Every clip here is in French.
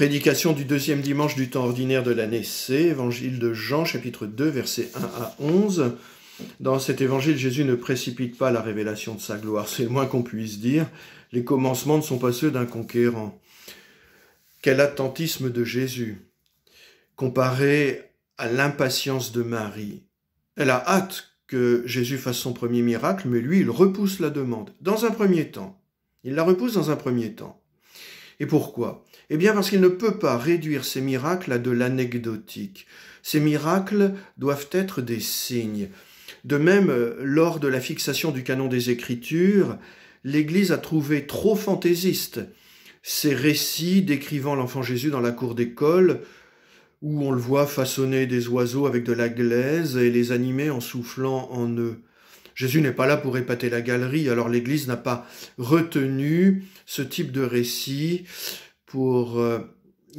Prédication du deuxième dimanche du temps ordinaire de l'année C, évangile de Jean, chapitre 2, versets 1 à 11. Dans cet évangile, Jésus ne précipite pas la révélation de sa gloire, c'est le moins qu'on puisse dire. Les commencements ne sont pas ceux d'un conquérant. Quel attentisme de Jésus, comparé à l'impatience de Marie. Elle a hâte que Jésus fasse son premier miracle, mais lui, il repousse la demande. Dans un premier temps. Il la repousse dans un premier temps. Et pourquoi ? Eh bien parce qu'il ne peut pas réduire ces miracles à de l'anecdotique. Ces miracles doivent être des signes. De même, lors de la fixation du canon des Écritures, l'Église a trouvé trop fantaisiste ces récits décrivant l'enfant Jésus dans la cour d'école, où on le voit façonner des oiseaux avec de la glaise et les animer en soufflant en eux. Jésus n'est pas là pour épater la galerie, alors l'Église n'a pas retenu ce type de récit pour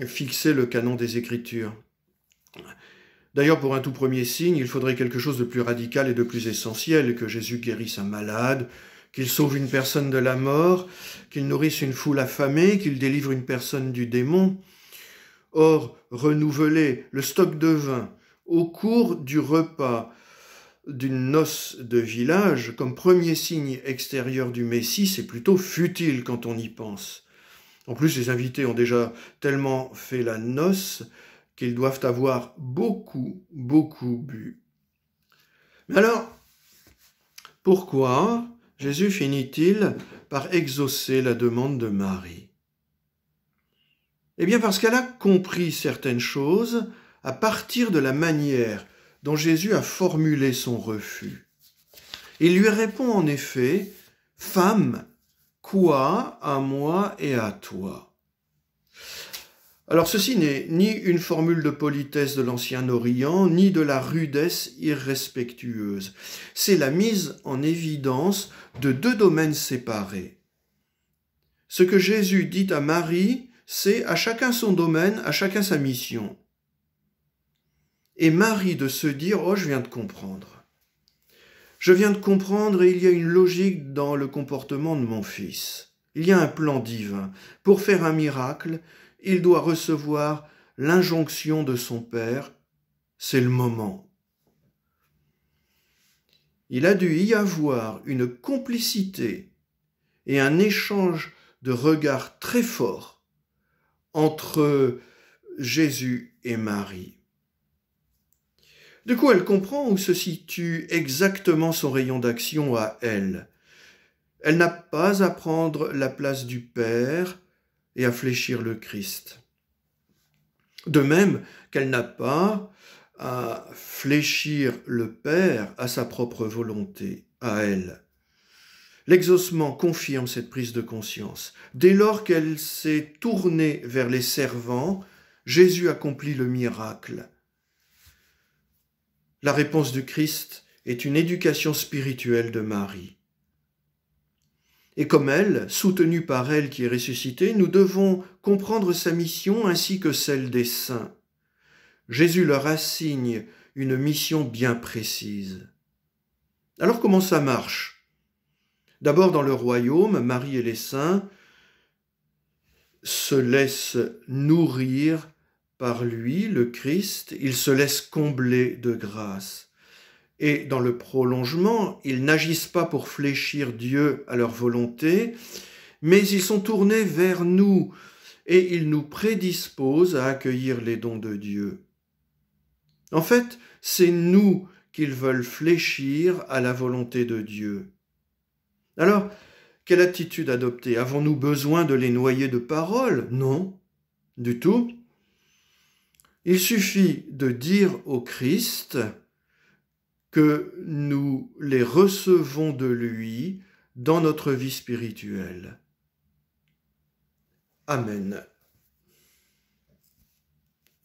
fixer le canon des Écritures. D'ailleurs, pour un tout premier signe, il faudrait quelque chose de plus radical et de plus essentiel, que Jésus guérisse un malade, qu'il sauve une personne de la mort, qu'il nourrisse une foule affamée, qu'il délivre une personne du démon. Or, renouveler le stock de vin au cours du repas d'une noce de village, comme premier signe extérieur du Messie, c'est plutôt futile quand on y pense. En plus, les invités ont déjà tellement fait la noce qu'ils doivent avoir beaucoup bu. Mais alors, pourquoi Jésus finit-il par exaucer la demande de Marie ? Eh bien parce qu'elle a compris certaines choses à partir de la manière dont Jésus a formulé son refus. Il lui répond en effet, « Femme, quoi à moi et à toi ?» Alors ceci n'est ni une formule de politesse de l'Ancien Orient, ni de la rudesse irrespectueuse. C'est la mise en évidence de deux domaines séparés. Ce que Jésus dit à Marie, c'est à chacun son domaine, à chacun sa mission. Et Marie de se dire « Oh, je viens de comprendre. Je viens de comprendre et il y a une logique dans le comportement de mon fils. Il y a un plan divin. Pour faire un miracle, il doit recevoir l'injonction de son Père. C'est le moment. » Il a dû y avoir une complicité et un échange de regards très forts entre Jésus et Marie. Du coup, elle comprend où se situe exactement son rayon d'action à elle. Elle n'a pas à prendre la place du Père et à fléchir le Christ. De même qu'elle n'a pas à fléchir le Père à sa propre volonté, à elle. L'exaucement confirme cette prise de conscience. Dès lors qu'elle s'est tournée vers les servants, Jésus accomplit le miracle. La réponse du Christ est une éducation spirituelle de Marie. Et comme elle, soutenue par elle qui est ressuscitée, nous devons comprendre sa mission ainsi que celle des saints. Jésus leur assigne une mission bien précise. Alors comment ça marche ? D'abord dans le royaume, Marie et les saints se laissent nourrir par lui, le Christ, ils se laissent combler de grâce. Et dans le prolongement, ils n'agissent pas pour fléchir Dieu à leur volonté, mais ils sont tournés vers nous et ils nous prédisposent à accueillir les dons de Dieu. En fait, c'est nous qu'ils veulent fléchir à la volonté de Dieu. Alors, quelle attitude adopter ? Avons-nous besoin de les noyer de paroles ? Non, du tout. Il suffit de dire au Christ que nous les recevons de lui dans notre vie spirituelle. Amen.